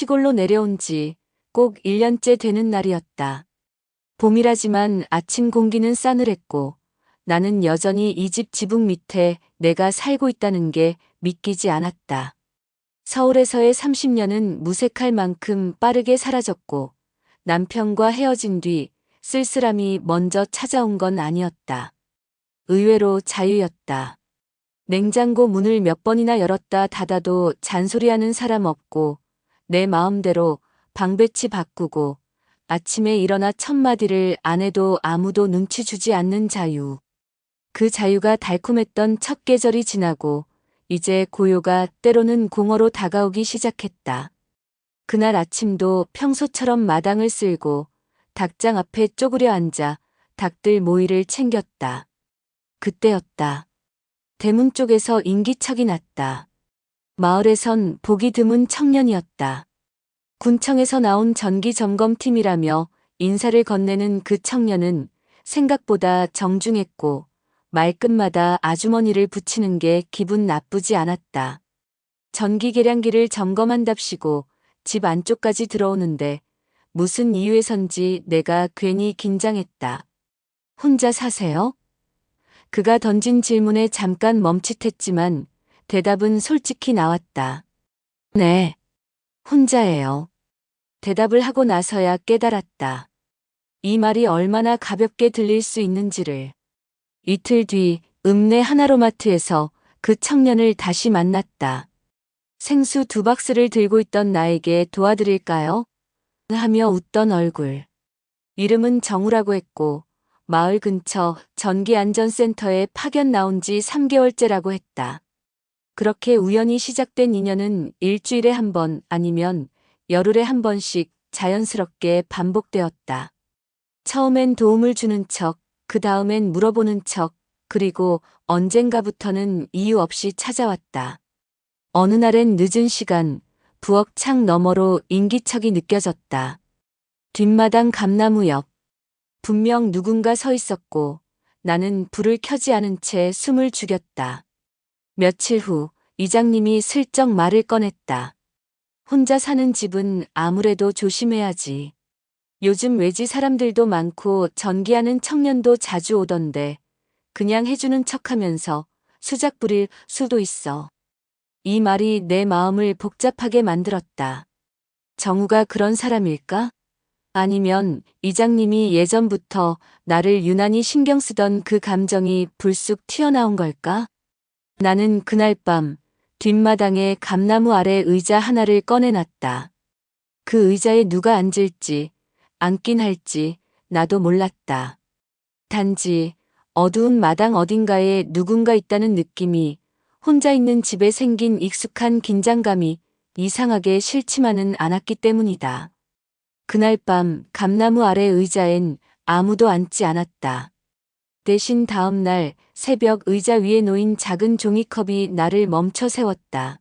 시골로 내려온 지 꼭 1년째 되는 날이었다. 봄이라지만 아침 공기는 싸늘했고 나는 여전히 이 집 지붕 밑에 내가 살고 있다는 게 믿기지 않았다. 서울에서의 30년은 무색할 만큼 빠르게 사라졌고 남편과 헤어진 뒤 쓸쓸함이 먼저 찾아온 건 아니었다. 의외로 자유였다. 냉장고 문을 몇 번이나 열었다 닫아도 잔소리하는 사람 없고 내 마음대로 방배치 바꾸고 아침에 일어나 첫마디를 안 해도 아무도 눈치 주지 않는 자유. 그 자유가 달콤했던 첫 계절이 지나고 이제 고요가 때로는 공허로 다가오기 시작했다. 그날 아침도 평소처럼 마당을 쓸고 닭장 앞에 쪼그려 앉아 닭들 모이를 챙겼다. 그때였다. 대문 쪽에서 인기척이 났다. 마을에선 보기 드문 청년이었다. 군청에서 나온 전기점검팀이라며 인사를 건네는 그 청년은 생각보다 정중했고 말끝마다 아주머니를 붙이는 게 기분 나쁘지 않았다. 전기 계량기를 점검한답시고 집 안쪽까지 들어오는데 무슨 이유에선지 내가 괜히 긴장했다. 혼자 사세요? 그가 던진 질문에 잠깐 멈칫했지만 대답은 솔직히 나왔다. 네, 혼자예요. 대답을 하고 나서야 깨달았다. 이 말이 얼마나 가볍게 들릴 수 있는지를. 이틀 뒤 읍내 하나로마트에서 그 청년을 다시 만났다. 생수 2박스를 들고 있던 나에게 도와드릴까요? 하며 웃던 얼굴. 이름은 정우라고 했고 마을 근처 전기안전센터에 파견 나온 지 3개월째라고 했다. 그렇게 우연히 시작된 인연은 일주일에 한 번 아니면 열흘에 한 번씩 자연스럽게 반복되었다. 처음엔 도움을 주는 척, 그 다음엔 물어보는 척, 그리고 언젠가부터는 이유 없이 찾아왔다. 어느 날엔 늦은 시간, 부엌 창 너머로 인기척이 느껴졌다. 뒷마당 감나무 옆. 분명 누군가 서 있었고 나는 불을 켜지 않은 채 숨을 죽였다. 며칠 후 이장님이 슬쩍 말을 꺼냈다. 혼자 사는 집은 아무래도 조심해야지. 요즘 외지 사람들도 많고 전기하는 청년도 자주 오던데 그냥 해주는 척하면서 수작 부릴 수도 있어. 이 말이 내 마음을 복잡하게 만들었다. 정우가 그런 사람일까? 아니면 이장님이 예전부터 나를 유난히 신경 쓰던 그 감정이 불쑥 튀어나온 걸까? 나는 그날 밤 뒷마당에 감나무 아래 의자 하나를 꺼내놨다. 그 의자에 누가 앉을지, 앉긴 할지 나도 몰랐다. 단지 어두운 마당 어딘가에 누군가 있다는 느낌이 혼자 있는 집에 생긴 익숙한 긴장감이 이상하게 싫지만은 않았기 때문이다. 그날 밤 감나무 아래 의자엔 아무도 앉지 않았다. 대신 다음 날 새벽 의자 위에 놓인 작은 종이컵이 나를 멈춰 세웠다.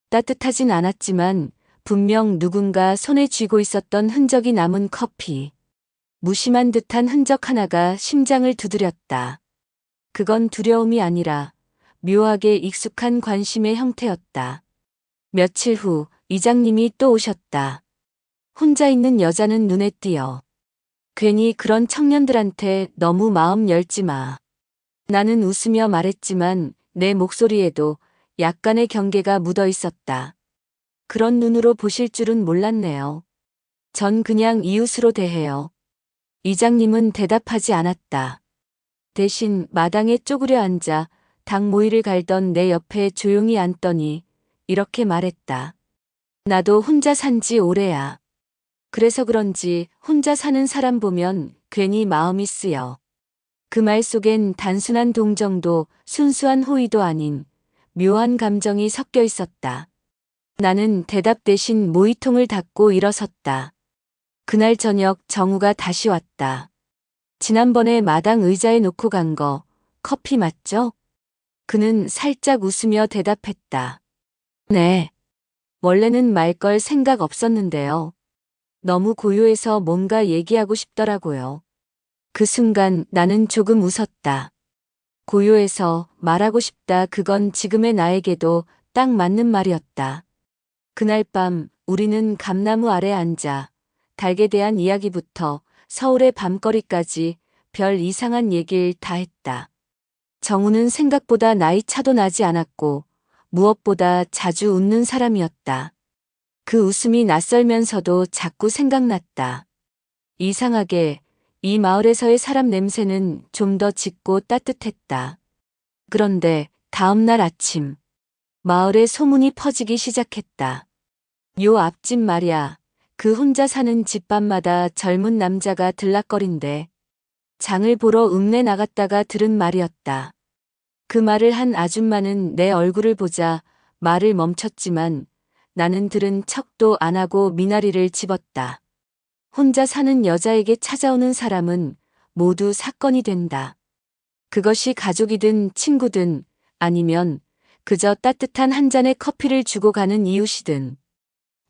따뜻하진 않았지만 분명 누군가 손에 쥐고 있었던 흔적이 남은 커피. 무심한 듯한 흔적 하나가 심장을 두드렸다. 그건 두려움이 아니라 묘하게 익숙한 관심의 형태였다. 며칠 후 이장님이 또 오셨다. 혼자 있는 여자는 눈에 띄어. 괜히 그런 청년들한테 너무 마음 열지 마. 나는 웃으며 말했지만 내 목소리에도 약간의 경계가 묻어 있었다. 그런 눈으로 보실 줄은 몰랐네요. 전 그냥 이웃으로 대해요. 이장님은 대답하지 않았다. 대신 마당에 쪼그려 앉아 닭 모이를 갈던 내 옆에 조용히 앉더니 이렇게 말했다. 나도 혼자 산 지 오래야. 그래서 그런지 혼자 사는 사람 보면 괜히 마음이 쓰여. 그 말 속엔 단순한 동정도 순수한 호의도 아닌 묘한 감정이 섞여 있었다. 나는 대답 대신 모이통을 닫고 일어섰다. 그날 저녁 정우가 다시 왔다. 지난번에 마당 의자에 놓고 간 거 커피 맞죠? 그는 살짝 웃으며 대답했다. 네. 원래는 말 걸 생각 없었는데요. 너무 고요해서 뭔가 얘기하고 싶더라고요. 그 순간 나는 조금 웃었다. 고요해서 말하고 싶다 그건 지금의 나에게도 딱 맞는 말이었다. 그날 밤 우리는 감나무 아래 앉아 닭에 대한 이야기부터 서울의 밤거리까지 별 이상한 얘기를 다 했다. 정우는 생각보다 나이 차도 나지 않았고 무엇보다 자주 웃는 사람이었다. 그 웃음이 낯설면서도 자꾸 생각났다. 이상하게 이 마을에서의 사람 냄새는 좀 더 짙고 따뜻했다. 그런데 다음 날 아침 마을에 소문이 퍼지기 시작했다. 요 앞집 말이야. 그 혼자 사는 집밥마다 젊은 남자가 들락거린대. 장을 보러 읍내 나갔다가 들은 말이었다. 그 말을 한 아줌마는 내 얼굴을 보자 말을 멈췄지만 나는 들은 척도 안 하고 미나리를 집었다. 혼자 사는 여자에게 찾아오는 사람은 모두 사건이 된다. 그것이 가족이든 친구든 아니면 그저 따뜻한 한 잔의 커피를 주고 가는 이웃이든.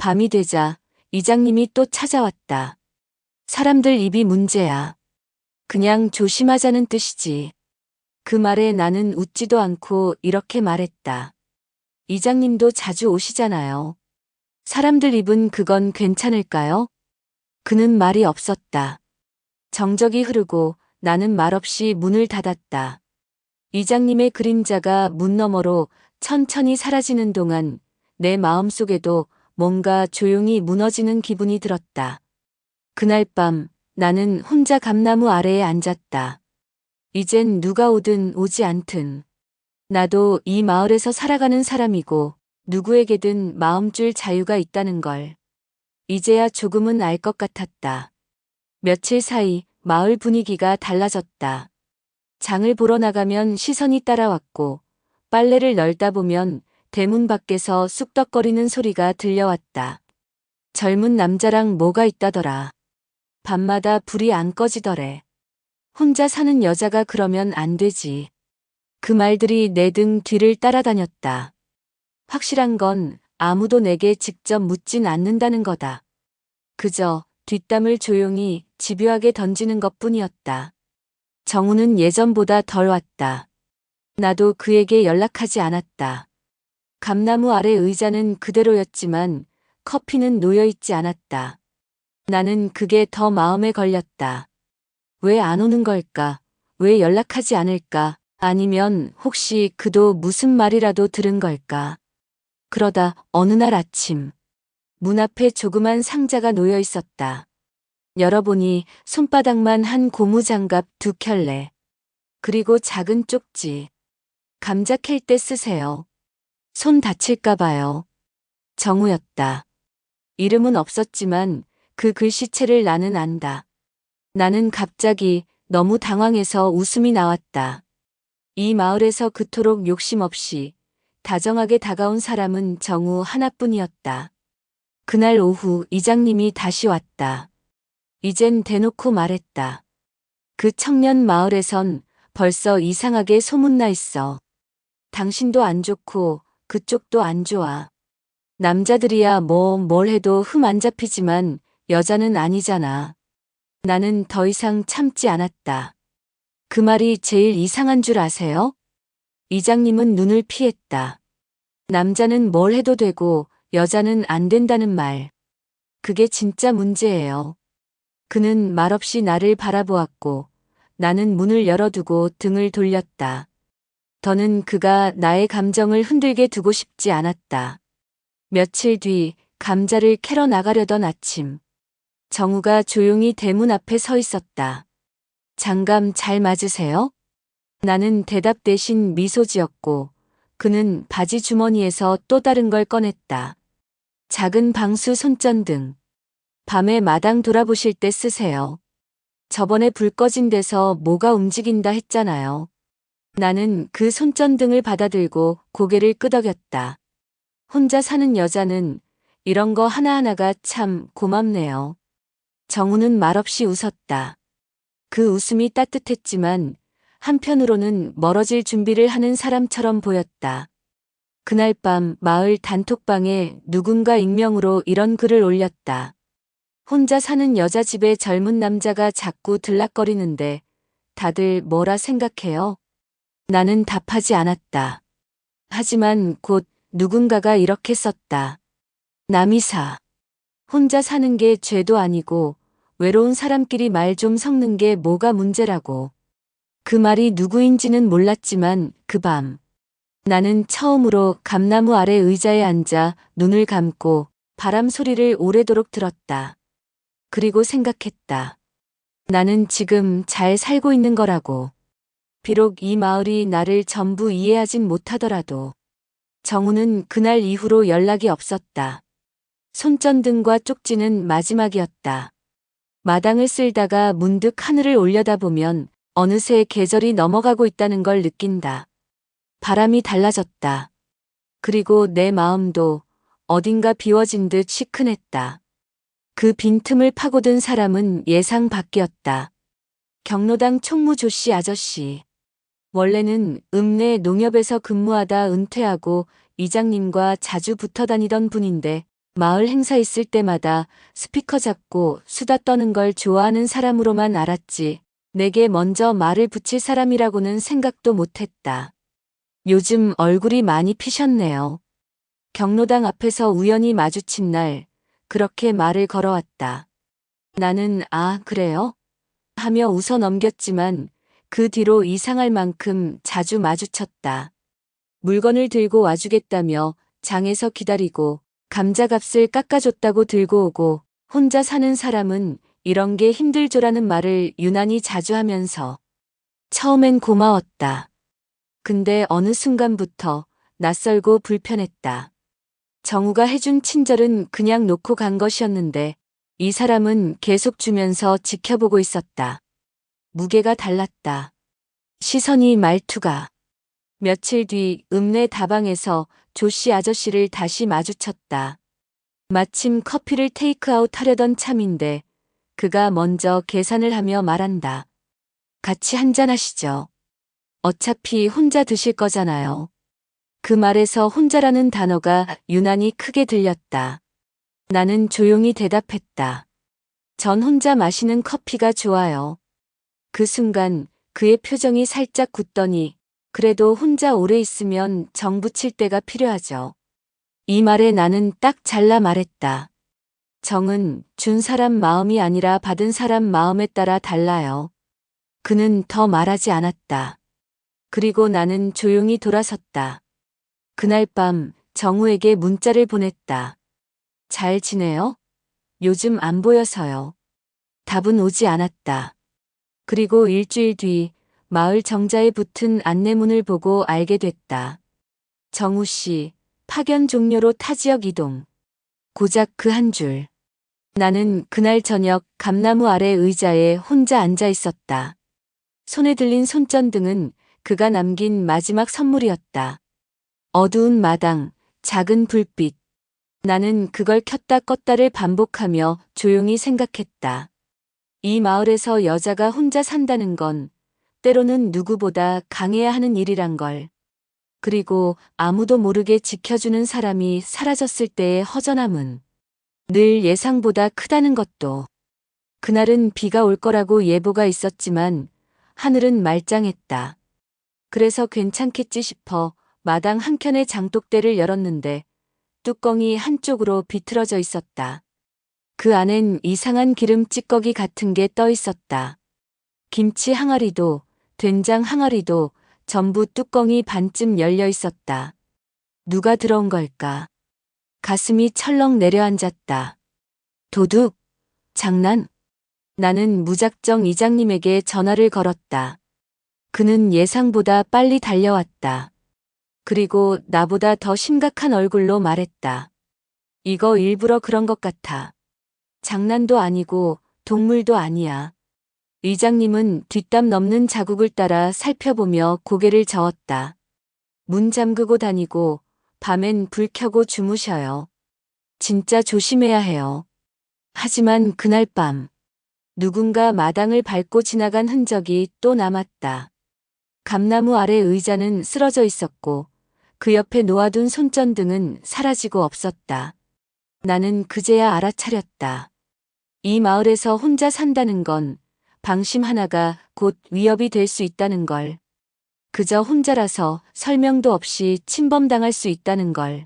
밤이 되자 이장님이 또 찾아왔다. 사람들 입이 문제야. 그냥 조심하자는 뜻이지. 그 말에 나는 웃지도 않고 이렇게 말했다. 이장님도 자주 오시잖아요. 사람들 입은 그건 괜찮을까요? 그는 말이 없었다. 정적이 흐르고 나는 말없이 문을 닫았다. 이장님의 그림자가 문 너머로 천천히 사라지는 동안 내 마음속에도 뭔가 조용히 무너지는 기분이 들었다. 그날 밤 나는 혼자 감나무 아래에 앉았다. 이젠 누가 오든 오지 않든. 나도 이 마을에서 살아가는 사람이고 누구에게든 마음 줄 자유가 있다는 걸. 이제야 조금은 알 것 같았다. 며칠 사이 마을 분위기가 달라졌다. 장을 보러 나가면 시선이 따라왔고 빨래를 널다 보면 대문 밖에서 쑥덕거리는 소리가 들려왔다. 젊은 남자랑 뭐가 있다더라. 밤마다 불이 안 꺼지더래. 혼자 사는 여자가 그러면 안 되지. 그 말들이 내 등 뒤를 따라다녔다. 확실한 건 아무도 내게 직접 묻진 않는다는 거다. 그저 뒷담을 조용히 집요하게 던지는 것뿐이었다. 정우는 예전보다 덜 왔다. 나도 그에게 연락하지 않았다. 감나무 아래 의자는 그대로였지만 커피는 놓여있지 않았다. 나는 그게 더 마음에 걸렸다. 왜 안 오는 걸까? 왜 연락하지 않을까? 아니면 혹시 그도 무슨 말이라도 들은 걸까? 그러다 어느 날 아침 문 앞에 조그만 상자가 놓여 있었다. 열어보니 손바닥만 한 고무장갑 2켤레. 그리고 작은 쪽지. 감자 캘 때 쓰세요. 손 다칠까 봐요. 정우였다. 이름은 없었지만 그 글씨체를 나는 안다. 나는 갑자기 너무 당황해서 웃음이 나왔다. 이 마을에서 그토록 욕심 없이 다정하게 다가온 사람은 정우 하나뿐이었다. 그날 오후 이장님이 다시 왔다. 이젠 대놓고 말했다. 그 청년 마을에선 벌써 이상하게 소문나 있어. 당신도 안 좋고 그쪽도 안 좋아. 남자들이야 뭘 해도 흠 안 잡히지만 여자는 아니잖아. 나는 더 이상 참지 않았다. 그 말이 제일 이상한 줄 아세요? 이장님은 눈을 피했다. 남자는 뭘 해도 되고 여자는 안 된다는 말. 그게 진짜 문제예요. 그는 말없이 나를 바라보았고 나는 문을 열어두고 등을 돌렸다. 더는 그가 나의 감정을 흔들게 두고 싶지 않았다. 며칠 뒤 감자를 캐러 나가려던 아침. 정우가 조용히 대문 앞에 서 있었다. 장감 잘 맞으세요? 나는 대답 대신 미소 지었고 그는 바지 주머니에서 또 다른 걸 꺼냈다. 작은 방수 손전등. 밤에 마당 돌아보실 때 쓰세요. 저번에 불 꺼진 데서 뭐가 움직인다 했잖아요. 나는 그 손전등을 받아들고 고개를 끄덕였다. 혼자 사는 여자는 이런 거 하나하나가 참 고맙네요. 정우는 말없이 웃었다. 그 웃음이 따뜻했지만 한편으로는 멀어질 준비를 하는 사람처럼 보였다. 그날 밤 마을 단톡방에 누군가 익명으로 이런 글을 올렸다. 혼자 사는 여자 집에 젊은 남자가 자꾸 들락거리는데 다들 뭐라 생각해요? 나는 답하지 않았다. 하지만 곧 누군가가 이렇게 썼다. 남이사. 혼자 사는 게 죄도 아니고 외로운 사람끼리 말 좀 섞는 게 뭐가 문제라고. 그 말이 누구인지는 몰랐지만 그 밤 나는 처음으로 감나무 아래 의자에 앉아 눈을 감고 바람 소리를 오래도록 들었다. 그리고 생각했다. 나는 지금 잘 살고 있는 거라고. 비록 이 마을이 나를 전부 이해하진 못하더라도. 정우는 그날 이후로 연락이 없었다. 손전등과 쪽지는 마지막이었다. 마당을 쓸다가 문득 하늘을 올려다보면 어느새 계절이 넘어가고 있다는 걸 느낀다. 바람이 달라졌다. 그리고 내 마음도 어딘가 비워진 듯 시큰했다. 그 빈틈을 파고든 사람은 예상 밖이었다. 경로당 총무 조씨 아저씨. 원래는 읍내 농협에서 근무하다 은퇴하고 이장님과 자주 붙어 다니던 분인데 마을 행사 있을 때마다 스피커 잡고 수다 떠는 걸 좋아하는 사람으로만 알았지 내게 먼저 말을 붙일 사람이라고는 생각도 못했다. 요즘 얼굴이 많이 피셨네요. 경로당 앞에서 우연히 마주친 날 그렇게 말을 걸어왔다. 나는 아 그래요? 하며 웃어 넘겼지만 그 뒤로 이상할 만큼 자주 마주쳤다. 물건을 들고 와주겠다며 장에서 기다리고 감자값을 깎아줬다고 들고 오고 혼자 사는 사람은 이런 게 힘들죠라는 말을 유난히 자주 하면서 처음엔 고마웠다. 근데 어느 순간부터 낯설고 불편했다. 정우가 해준 친절은 그냥 놓고 간 것이었는데 이 사람은 계속 주면서 지켜보고 있었다. 무게가 달랐다. 시선이 말투가. 며칠 뒤 읍내 다방에서 조씨 아저씨를 다시 마주쳤다. 마침 커피를 테이크아웃 하려던 참인데 그가 먼저 계산을 하며 말한다. 같이 한잔하시죠. 어차피 혼자 드실 거잖아요. 그 말에서 혼자라는 단어가 유난히 크게 들렸다. 나는 조용히 대답했다. 전 혼자 마시는 커피가 좋아요. 그 순간 그의 표정이 살짝 굳더니 그래도 혼자 오래 있으면 정 붙일 때가 필요하죠. 이 말에 나는 딱 잘라 말했다. 정은 준 사람 마음이 아니라 받은 사람 마음에 따라 달라요. 그는 더 말하지 않았다. 그리고 나는 조용히 돌아섰다. 그날 밤 정우에게 문자를 보냈다. 잘 지내요? 요즘 안 보여서요. 답은 오지 않았다. 그리고 일주일 뒤 마을 정자에 붙은 안내문을 보고 알게 됐다. 정우 씨, 파견 종료로 타 지역 이동. 고작 그 한 줄. 나는 그날 저녁 감나무 아래 의자에 혼자 앉아 있었다. 손에 들린 손전등은 그가 남긴 마지막 선물이었다. 어두운 마당, 작은 불빛. 나는 그걸 켰다 껐다를 반복하며 조용히 생각했다. 이 마을에서 여자가 혼자 산다는 건 때로는 누구보다 강해야 하는 일이란 걸. 그리고 아무도 모르게 지켜주는 사람이 사라졌을 때의 허전함은 늘 예상보다 크다는 것도. 그날은 비가 올 거라고 예보가 있었지만 하늘은 말짱했다. 그래서 괜찮겠지 싶어 마당 한켠의 장독대를 열었는데 뚜껑이 한쪽으로 비틀어져 있었다. 그 안엔 이상한 기름 찌꺼기 같은 게 떠 있었다. 김치 항아리도 된장 항아리도 전부 뚜껑이 반쯤 열려 있었다. 누가 들어온 걸까? 가슴이 철렁 내려앉았다. 도둑? 장난? 나는 무작정 이장님에게 전화를 걸었다. 그는 예상보다 빨리 달려왔다. 그리고 나보다 더 심각한 얼굴로 말했다. 이거 일부러 그런 것 같아. 장난도 아니고 동물도 아니야. 이장님은 뒷담 넘는 자국을 따라 살펴보며 고개를 저었다. 문 잠그고 다니고 밤엔 불 켜고 주무셔요. 진짜 조심해야 해요. 하지만 그날 밤 누군가 마당을 밟고 지나간 흔적이 또 남았다. 감나무 아래 의자는 쓰러져 있었고 그 옆에 놓아둔 손전등은 사라지고 없었다. 나는 그제야 알아차렸다. 이 마을에서 혼자 산다는 건 방심 하나가 곧 위협이 될 수 있다는 걸. 그저 혼자라서 설명도 없이 침범당할 수 있다는 걸.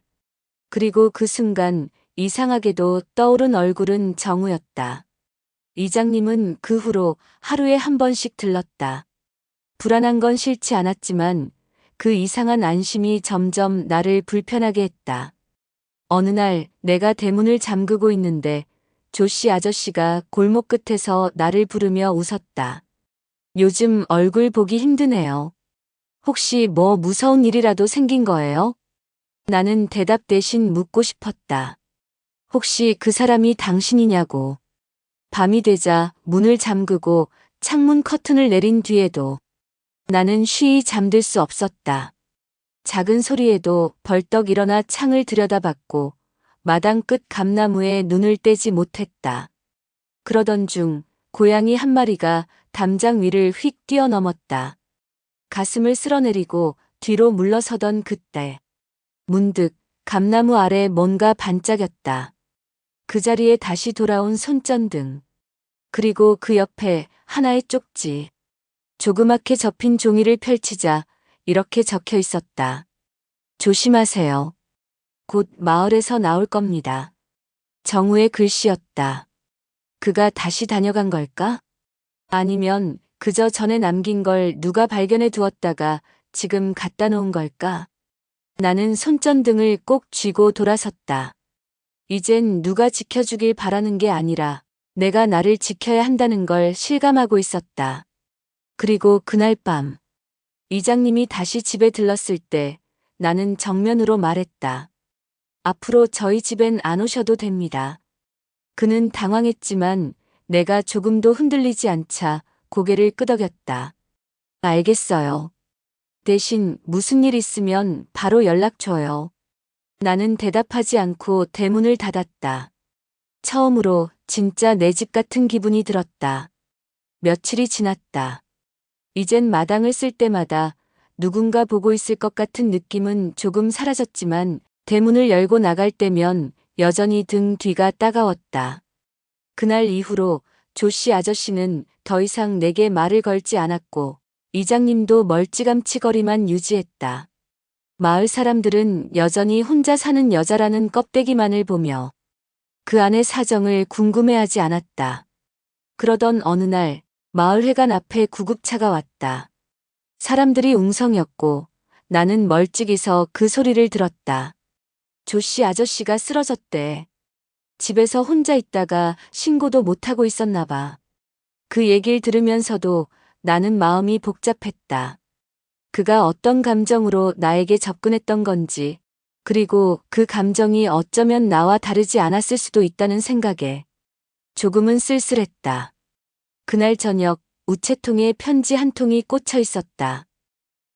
그리고 그 순간 이상하게도 떠오른 얼굴은 정우였다. 이장님은 그 후로 하루에 한 번씩 들렀다. 불안한 건 싫지 않았지만 그 이상한 안심이 점점 나를 불편하게 했다. 어느 날 내가 대문을 잠그고 있는데 조씨 아저씨가 골목 끝에서 나를 부르며 웃었다. 요즘 얼굴 보기 힘드네요. 혹시 뭐 무서운 일이라도 생긴 거예요? 나는 대답 대신 묻고 싶었다. 혹시 그 사람이 당신이냐고. 밤이 되자 문을 잠그고 창문 커튼을 내린 뒤에도 나는 쉬이 잠들 수 없었다. 작은 소리에도 벌떡 일어나 창을 들여다봤고 마당 끝 감나무에 눈을 떼지 못했다. 그러던 중 고양이 한 마리가 담장 위를 휙 뛰어넘었다. 가슴을 쓸어내리고 뒤로 물러서던 그때 문득 감나무 아래 뭔가 반짝였다. 그 자리에 다시 돌아온 손전등. 그리고 그 옆에 하나의 쪽지. 조그맣게 접힌 종이를 펼치자 이렇게 적혀 있었다. 조심하세요. 곧 마을에서 나올 겁니다. 정우의 글씨였다. 그가 다시 다녀간 걸까? 아니면 그저 전에 남긴 걸 누가 발견해 두었다가 지금 갖다 놓은 걸까? 나는 손전등을 꼭 쥐고 돌아섰다. 이젠 누가 지켜주길 바라는 게 아니라 내가 나를 지켜야 한다는 걸 실감하고 있었다. 그리고 그날 밤 이장님이 다시 집에 들렀을 때 나는 정면으로 말했다. 앞으로 저희 집엔 안 오셔도 됩니다. 그는 당황했지만 내가 조금도 흔들리지 않자 고개를 끄덕였다. 알겠어요. 대신 무슨 일 있으면 바로 연락 줘요. 나는 대답하지 않고 대문을 닫았다. 처음으로 진짜 내 집 같은 기분이 들었다. 며칠이 지났다. 이젠 마당을 쓸 때마다 누군가 보고 있을 것 같은 느낌은 조금 사라졌지만 대문을 열고 나갈 때면 여전히 등 뒤가 따가웠다. 그날 이후로 조씨 아저씨는 더 이상 내게 말을 걸지 않았고 이장님도 멀찌감치 거리만 유지했다. 마을 사람들은 여전히 혼자 사는 여자라는 껍데기만을 보며 그 안의 사정을 궁금해하지 않았다. 그러던 어느 날 마을 회관 앞에 구급차가 왔다. 사람들이 웅성였고 나는 멀찍이서 그 소리를 들었다. 조씨 아저씨가 쓰러졌대. 집에서 혼자 있다가 신고도 못하고 있었나 봐. 그 얘기를 들으면서도 나는 마음이 복잡했다. 그가 어떤 감정으로 나에게 접근했던 건지, 그리고 그 감정이 어쩌면 나와 다르지 않았을 수도 있다는 생각에 조금은 쓸쓸했다. 그날 저녁 우체통에 편지 한 통이 꽂혀 있었다.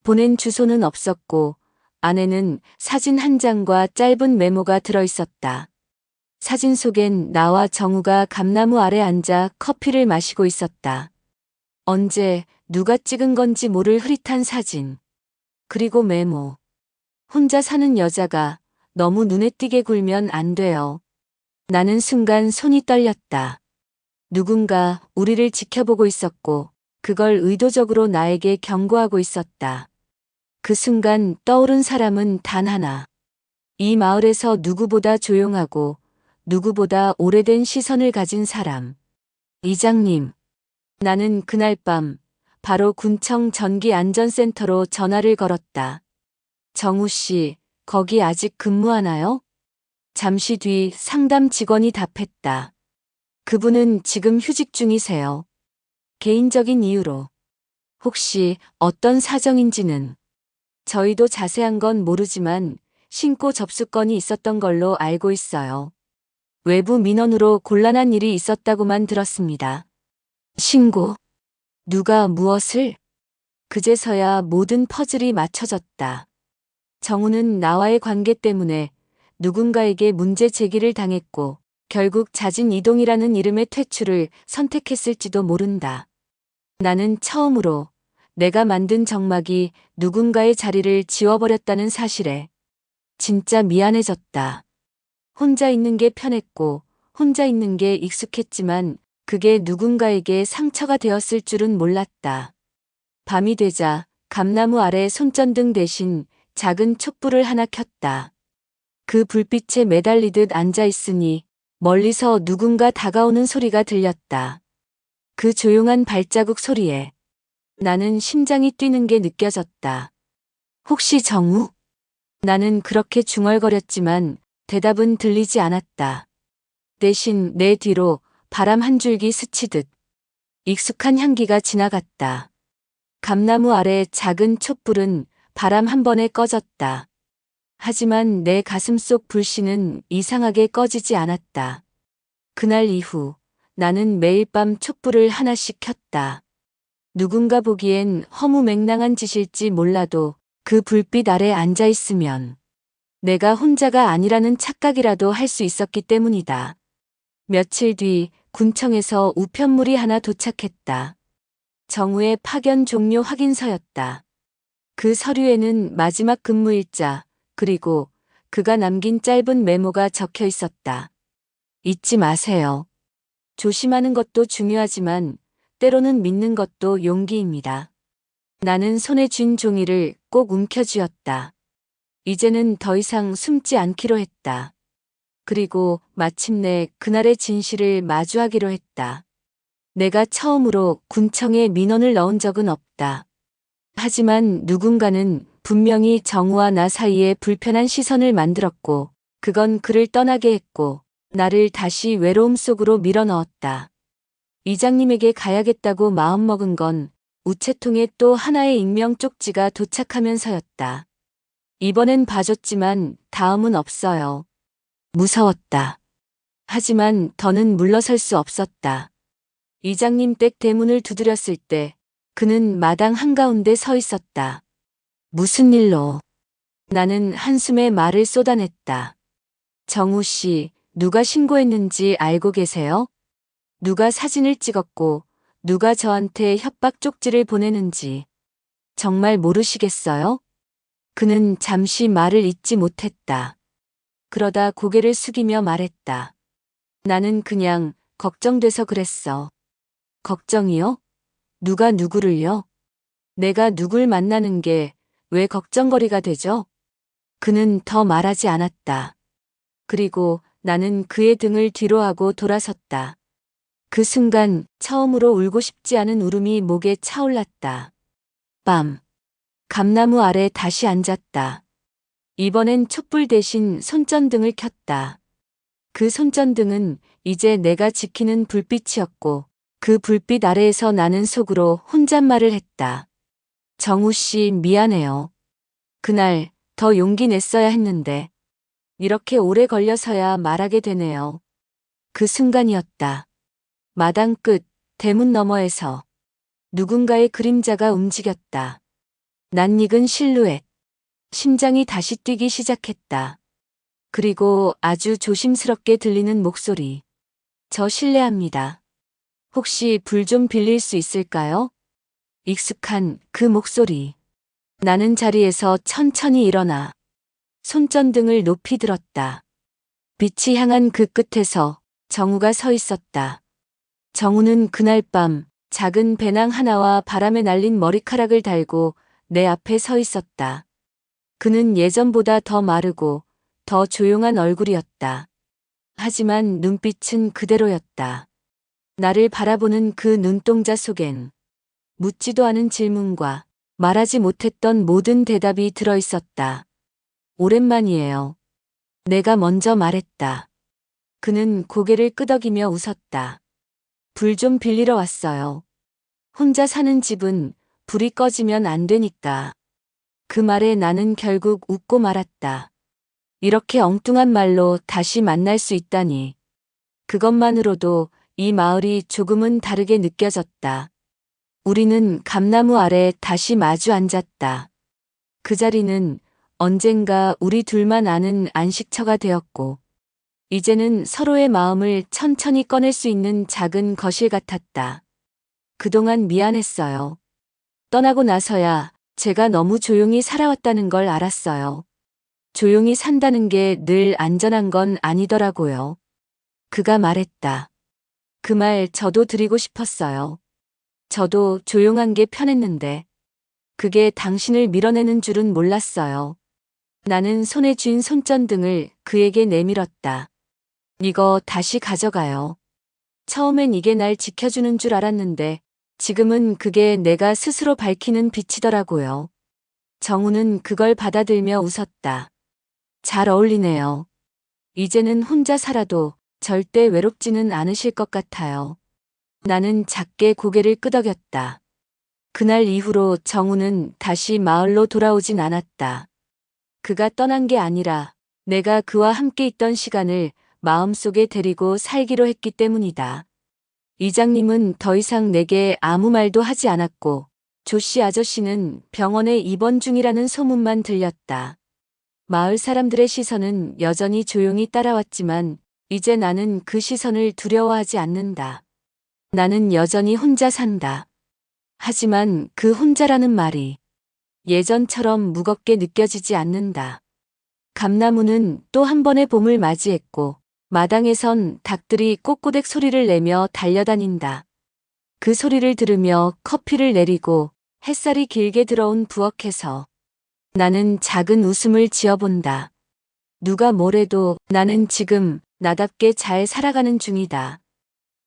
보낸 주소는 없었고 안에는 사진 한 장과 짧은 메모가 들어 있었다. 사진 속엔 나와 정우가 감나무 아래 앉아 커피를 마시고 있었다. 언제 누가 찍은 건지 모를 흐릿한 사진. 그리고 메모. 혼자 사는 여자가 너무 눈에 띄게 굴면 안 돼요. 나는 순간 손이 떨렸다. 누군가 우리를 지켜보고 있었고 그걸 의도적으로 나에게 경고하고 있었다. 그 순간 떠오른 사람은 단 하나. 이 마을에서 누구보다 조용하고 누구보다 오래된 시선을 가진 사람. 이장님. 나는 그날 밤 바로 군청 전기안전센터로 전화를 걸었다. 정우 씨, 거기 아직 근무하나요? 잠시 뒤 상담 직원이 답했다. 그분은 지금 휴직 중이세요. 개인적인 이유로. 혹시 어떤 사정인지는 저희도 자세한 건 모르지만 신고 접수건이 있었던 걸로 알고 있어요. 외부 민원으로 곤란한 일이 있었다고만 들었습니다. 신고? 누가 무엇을? 그제서야 모든 퍼즐이 맞춰졌다. 정우는 나와의 관계 때문에 누군가에게 문제 제기를 당했고 결국 자진 이동이라는 이름의 퇴출을 선택했을지도 모른다. 나는 처음으로 내가 만든 정막이 누군가의 자리를 지워버렸다는 사실에 진짜 미안해졌다. 혼자 있는 게 편했고 혼자 있는 게 익숙했지만 그게 누군가에게 상처가 되었을 줄은 몰랐다. 밤이 되자 감나무 아래 손전등 대신 작은 촛불을 하나 켰다. 그 불빛에 매달리듯 앉아 있으니 멀리서 누군가 다가오는 소리가 들렸다. 그 조용한 발자국 소리에 나는 심장이 뛰는 게 느껴졌다. 혹시 정우? 나는 그렇게 중얼거렸지만 대답은 들리지 않았다. 대신 내 뒤로 바람 한 줄기 스치듯 익숙한 향기가 지나갔다. 감나무 아래 작은 촛불은 바람 한 번에 꺼졌다. 하지만 내 가슴 속 불씨는 이상하게 꺼지지 않았다. 그날 이후 나는 매일 밤 촛불을 하나씩 켰다. 누군가 보기엔 허무맹랑한 짓일지 몰라도 그 불빛 아래 앉아 있으면 내가 혼자가 아니라는 착각이라도 할 수 있었기 때문이다. 며칠 뒤 군청에서 우편물이 하나 도착했다. 정우의 파견 종료 확인서였다. 그 서류에는 마지막 근무일자, 그리고 그가 남긴 짧은 메모가 적혀 있었다. 잊지 마세요. 조심하는 것도 중요하지만 때로는 믿는 것도 용기입니다. 나는 손에 쥔 종이를 꼭 움켜쥐었다. 이제는 더 이상 숨지 않기로 했다. 그리고 마침내 그날의 진실을 마주하기로 했다. 내가 처음으로 군청에 민원을 넣은 적은 없다. 하지만 누군가는 분명히 정우와 나 사이에 불편한 시선을 만들었고, 그건 그를 떠나게 했고, 나를 다시 외로움 속으로 밀어넣었다. 이장님에게 가야겠다고 마음먹은 건 우체통에 또 하나의 익명 쪽지가 도착하면서였다. 이번엔 봐줬지만 다음은 없어요. 무서웠다. 하지만 더는 물러설 수 없었다. 이장님 댁 대문을 두드렸을 때 그는 마당 한가운데 서 있었다. 무슨 일로? 나는 한숨에 말을 쏟아냈다. 정우 씨, 누가 신고했는지 알고 계세요? 누가 사진을 찍었고 누가 저한테 협박 쪽지를 보내는지 정말 모르시겠어요? 그는 잠시 말을 잇지 못했다. 그러다 고개를 숙이며 말했다. 나는 그냥 걱정돼서 그랬어. 걱정이요? 누가 누구를요? 내가 누굴 만나는 게 왜 걱정거리가 되죠? 그는 더 말하지 않았다. 그리고 나는 그의 등을 뒤로하고 돌아섰다. 그 순간 처음으로 울고 싶지 않은 울음이 목에 차올랐다. 밤. 감나무 아래 다시 앉았다. 이번엔 촛불 대신 손전등을 켰다. 그 손전등은 이제 내가 지키는 불빛이었고 그 불빛 아래에서 나는 속으로 혼잣말을 했다. 정우 씨 미안해요. 그날 더 용기 냈어야 했는데 이렇게 오래 걸려서야 말하게 되네요. 그 순간이었다. 마당 끝 대문 너머에서 누군가의 그림자가 움직였다. 낯익은 실루엣. 심장이 다시 뛰기 시작했다. 그리고 아주 조심스럽게 들리는 목소리. 저 실례합니다. 혹시 불 좀 빌릴 수 있을까요? 익숙한 그 목소리. 나는 자리에서 천천히 일어나 손전등을 높이 들었다. 빛이 향한 그 끝에서 정우가 서 있었다. 정우는 그날 밤 작은 배낭 하나와 바람에 날린 머리카락을 달고 내 앞에 서 있었다. 그는 예전보다 더 마르고 더 조용한 얼굴이었다. 하지만 눈빛은 그대로였다. 나를 바라보는 그 눈동자 속엔 묻지도 않은 질문과 말하지 못했던 모든 대답이 들어있었다. 오랜만이에요. 내가 먼저 말했다. 그는 고개를 끄덕이며 웃었다. 불 좀 빌리러 왔어요. 혼자 사는 집은 불이 꺼지면 안 되니까. 그 말에 나는 결국 웃고 말았다. 이렇게 엉뚱한 말로 다시 만날 수 있다니. 그것만으로도 이 마을이 조금은 다르게 느껴졌다. 우리는 감나무 아래 다시 마주 앉았다. 그 자리는 언젠가 우리 둘만 아는 안식처가 되었고, 이제는 서로의 마음을 천천히 꺼낼 수 있는 작은 거실 같았다. 그동안 미안했어요. 떠나고 나서야 제가 너무 조용히 살아왔다는 걸 알았어요. 조용히 산다는 게 늘 안전한 건 아니더라고요. 그가 말했다. 그 말 저도 드리고 싶었어요. 저도 조용한 게 편했는데 그게 당신을 밀어내는 줄은 몰랐어요. 나는 손에 쥔 손전등을 그에게 내밀었다. 이거 다시 가져가요. 처음엔 이게 날 지켜주는 줄 알았는데 지금은 그게 내가 스스로 밝히는 빛이더라고요. 정우는 그걸 받아들며 웃었다. 잘 어울리네요. 이제는 혼자 살아도 절대 외롭지는 않으실 것 같아요. 나는 작게 고개를 끄덕였다. 그날 이후로 정우는 다시 마을로 돌아오진 않았다. 그가 떠난 게 아니라 내가 그와 함께 있던 시간을 마음속에 데리고 살기로 했기 때문이다. 이장님은 더 이상 내게 아무 말도 하지 않았고 조씨 아저씨는 병원에 입원 중이라는 소문만 들렸다. 마을 사람들의 시선은 여전히 조용히 따라왔지만 이제 나는 그 시선을 두려워하지 않는다. 나는 여전히 혼자 산다. 하지만 그 혼자라는 말이 예전처럼 무겁게 느껴지지 않는다. 감나무는 또 한 번의 봄을 맞이했고 마당에선 닭들이 꼬꼬댁 소리를 내며 달려다닌다. 그 소리를 들으며 커피를 내리고 햇살이 길게 들어온 부엌에서 나는 작은 웃음을 지어본다. 누가 뭐래도 나는 지금 나답게 잘 살아가는 중이다.